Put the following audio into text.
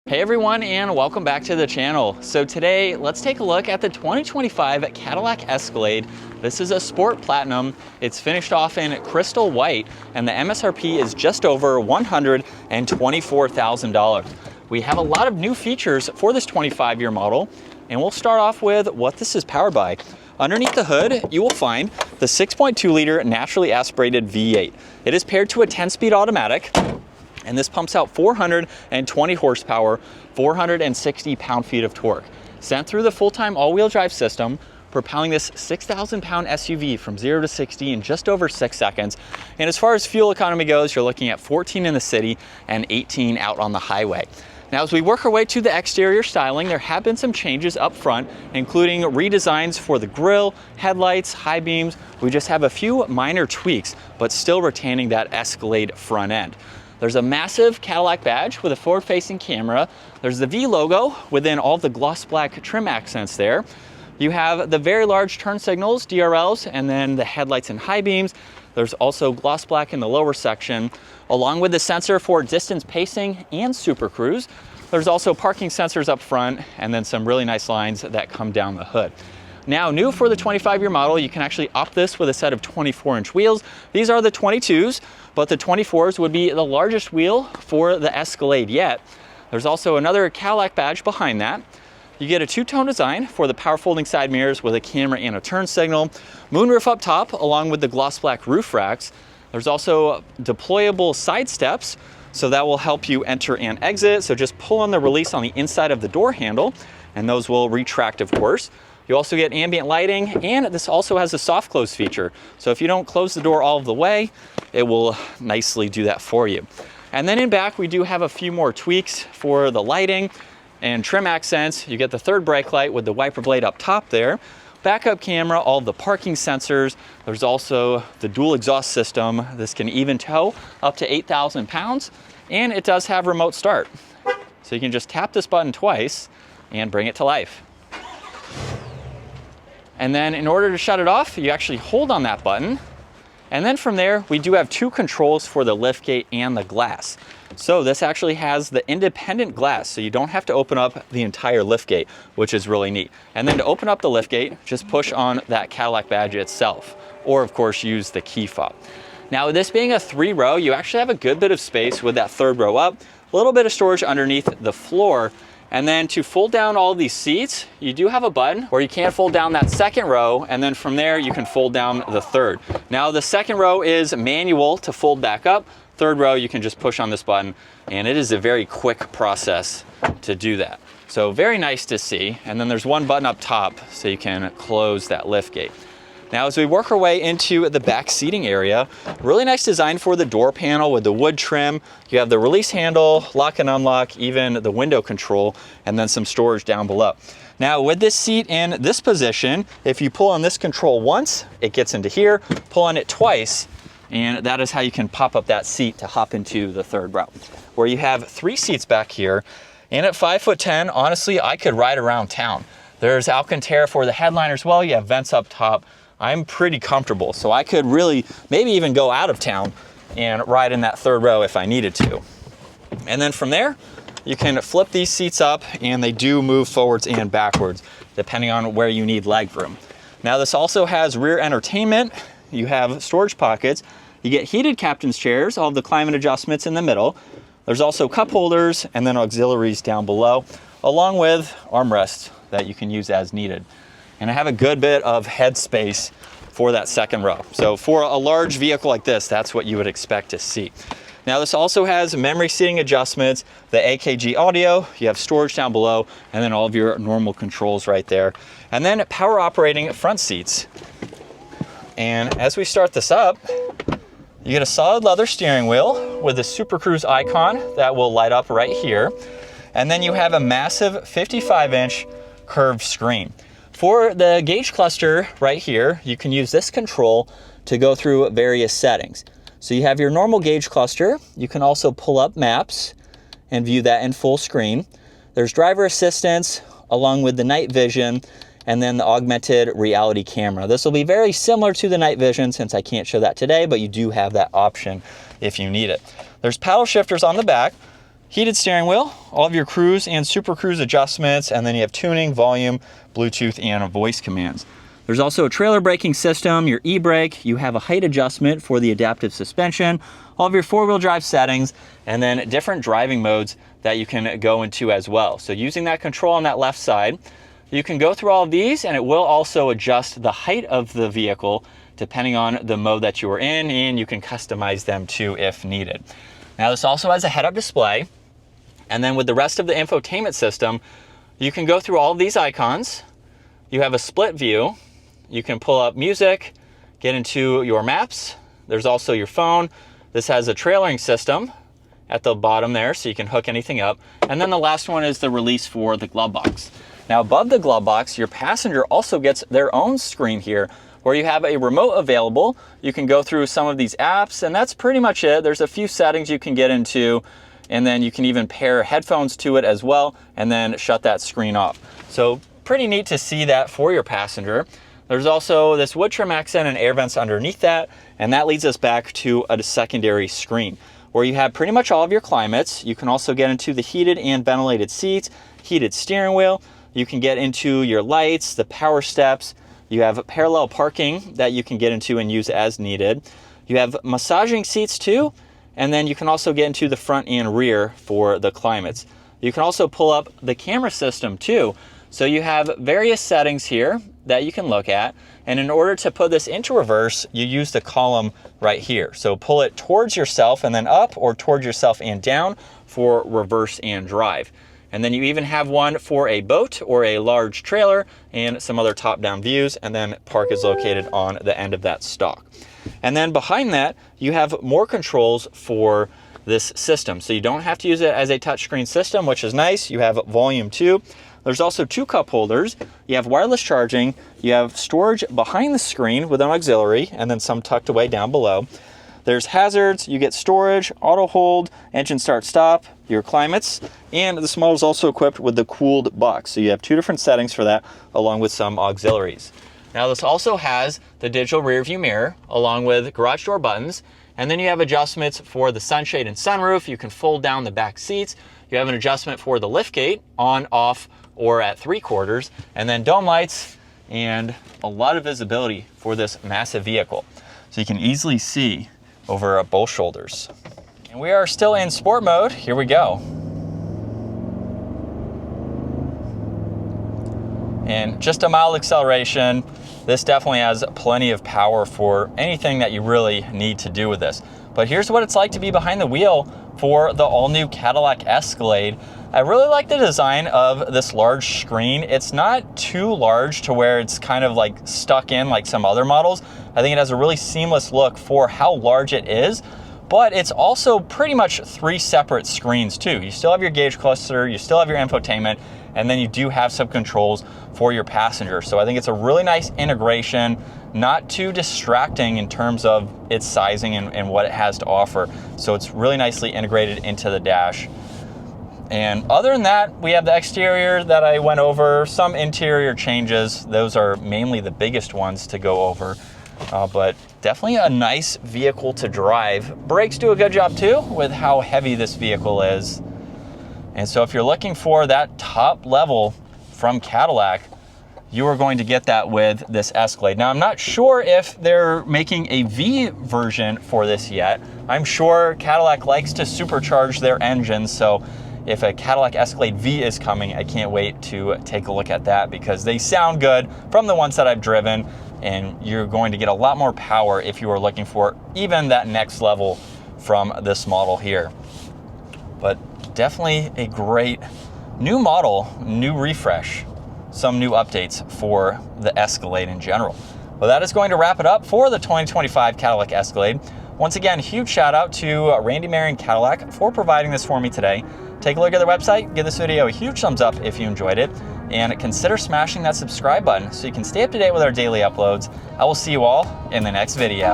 Hey everyone, and welcome back to the channel. So today, let's take a look at the 2025 Cadillac Escalade. This is a Sport Platinum. It's finished off in crystal white, and the MSRP is just over $124,000. We have a lot of new features for this 25-year model, and we'll start off with what this is powered by. Underneath the hood, you will find the 6.2-liter naturally aspirated V8. It is paired to a 10-speed automatic, and this pumps out 420 horsepower, 460 pound-feet of torque. Sent through the full-time all-wheel drive system, propelling this 6,000-pound SUV from 0 to 60 in just over 6 seconds. And as far as fuel economy goes, you're looking at 14 in the city and 18 out on the highway. Now, as we work our way to the exterior styling, there have been some changes up front, including redesigns for the grille, headlights, high beams. We just have a few minor tweaks, but still retaining that Escalade front end. There's a massive Cadillac badge with a forward-facing camera. There's the V logo within all the gloss black trim accents there. You have the very large turn signals, DRLs, and then the headlights and high beams. There's also gloss black in the lower section, along with the sensor for distance pacing and Super Cruise. There's also parking sensors up front, and then some really nice lines that come down the hood. Now, new for the 25-year model, you can actually opt this with a set of 24-inch wheels. These are the 22s, but the 24s would be the largest wheel for the Escalade yet. There's also another Cadillac badge behind that. You get a two-tone design for the power folding side mirrors with a camera and a turn signal. Moonroof up top, along with the gloss black roof racks. There's also deployable side steps, so that will help you enter and exit. So just pull on the release on the inside of the door handle, and those will retract, of course. You also get ambient lighting, and this also has a soft close feature. So if you don't close the door all of the way, it will nicely do that for you. And then in back, we do have a few more tweaks for the lighting and trim accents. You get the third brake light with the wiper blade up top there, backup camera, all the parking sensors. There's also the dual exhaust system. This can even tow up to 8,000 pounds, and it does have remote start. So you can just tap this button twice and bring it to life. And then in order to shut it off, you actually hold on that button. And then from there, we do have two controls for the liftgate and the glass. So this actually has the independent glass, so you don't have to open up the entire liftgate, which is really neat. And then to open up the liftgate, just push on that Cadillac badge itself, or of course use the key fob. Now, with this being a 3-row, you actually have a good bit of space with that 3rd row up, a little bit of storage underneath the floor. And then to fold down all these seats, you do have a button where you can fold down that 2nd row, and then from there you can fold down the 3rd. Now, the 2nd row is manual to fold back up. 3rd row, you can just push on this button, and it is a very quick process to do that. So very nice to see. And then there's one button up top so you can close that liftgate. Now, as we work our way into the back seating area, really nice design for the door panel with the wood trim. You have the release handle, lock and unlock, even the window control, and then some storage down below. Now, with this seat in this position, if you pull on this control once, it gets into here, pull on it twice, and that is how you can pop up that seat to hop into the 3rd row, where you have 3 seats back here. And at 5'10", honestly, I could ride around town. There's Alcantara for the headliner as well. You have vents up top. I'm pretty comfortable, so I could really maybe even go out of town and ride in that 3rd row if I needed to. And then from there, you can flip these seats up, and they do move forwards and backwards, depending on where you need leg room. Now, this also has rear entertainment. You have storage pockets. You get heated captain's chairs, all of the climate adjustments in the middle. There's also cup holders and then auxiliaries down below, along with armrests that you can use as needed. And I have a good bit of head space for that 2nd row. So for a large vehicle like this, that's what you would expect to see. Now, this also has memory seating adjustments, the AKG audio, you have storage down below, and then all of your normal controls right there. And then power operating front seats. And as we start this up, you get a solid leather steering wheel with a Super Cruise icon that will light up right here. And then you have a massive 55-inch curved screen. For the gauge cluster right here, you can use this control to go through various settings. So you have your normal gauge cluster. You can also pull up maps and view that in full screen. There's driver assistance along with the night vision, and then the augmented reality camera. This will be very similar to the night vision since I can't show that today, but you do have that option if you need it. There's paddle shifters on the back. heated steering wheel, all of your cruise and super cruise adjustments, and then you have tuning, volume, Bluetooth, and voice commands. There's also a trailer braking system, your e-brake, you have a height adjustment for the adaptive suspension, all of your four-wheel drive settings, and then different driving modes that you can go into as well. So using that control on that left side, you can go through all of these, and it will also adjust the height of the vehicle depending on the mode that you are in, and you can customize them too if needed. Now this also has a head-up display, and then with the rest of the infotainment system, you can go through all of these icons. You have a split view. You can pull up music, get into your maps. There's also your phone. This has a trailering system at the bottom there, so you can hook anything up. And then the last one is the release for the glove box. Now above the glove box, your passenger also gets their own screen here where you have a remote available. You can go through some of these apps, and that's pretty much it. There's a few settings you can get into, and then you can even pair headphones to it as well, and then shut that screen off. So pretty neat to see that for your passenger. There's also this wood trim accent and air vents underneath that, and that leads us back to a secondary screen where you have pretty much all of your climates. You can also get into the heated and ventilated seats, heated steering wheel. You can get into your lights, the power steps. You have parallel parking that you can get into and use as needed. You have massaging seats too, and then you can also get into the front and rear for the climates. You can also pull up the camera system too. So you have various settings here that you can look at, and in order to put this into reverse, you use the column right here. So pull it towards yourself and then up, or towards yourself and down for reverse and drive. And then you even have one for a boat or a large trailer and some other top-down views, and then park is located on the end of that stalk. And then behind that, you have more controls for this system. So you don't have to use it as a touchscreen system, which is nice. You have volume too. There's also two cup holders. You have wireless charging. You have storage behind the screen with an auxiliary, and then some tucked away down below. There's hazards, you get storage, auto hold, engine start stop, your climates, and this model is also equipped with the cooled box. So you have two different settings for that, along with some auxiliaries. Now this also has the digital rear view mirror, along with garage door buttons, and then you have adjustments for the sunshade and sunroof. You can fold down the back seats. You have an adjustment for the liftgate, on, off, or at 3/4, and then dome lights, and a lot of visibility for this massive vehicle. So you can easily see over both shoulders. And we are still in sport mode. Here we go. And just a mild acceleration. This definitely has plenty of power for anything that you really need to do with this. But here's what it's like to be behind the wheel for the all-new Cadillac Escalade. I really like the design of this large screen. It's not too large to where it's kind of like stuck in like some other models. I think it has a really seamless look for how large it is, but it's also pretty much three separate screens too. You still have your gauge cluster, you still have your infotainment, and then you do have some controls for your passenger. So I think it's a really nice integration, not too distracting in terms of its sizing and what it has to offer. So it's really nicely integrated into the dash. And other than that, we have the exterior that I went over, some interior changes. Those are mainly the biggest ones to go over, but definitely a nice vehicle to drive. Brakes do a good job too with how heavy this vehicle is. And so if you're looking for that top level from Cadillac, you are going to get that with this Escalade. Now, I'm not sure if they're making a V version for this yet. I'm sure Cadillac likes to supercharge their engines, so if a Cadillac Escalade V is coming, I can't wait to take a look at that because they sound good from the ones that I've driven, and you're going to get a lot more power if you are looking for even that next level from this model here. But definitely a great new model, new refresh, some new updates for the Escalade in general. Well, that is going to wrap it up for the 2025 Cadillac Escalade. Once again, huge shout out to Randy Marion Cadillac for providing this for me today. Take a look at their website, give this video a huge thumbs up if you enjoyed it, and consider smashing that subscribe button so you can stay up to date with our daily uploads. I will see you all in the next video.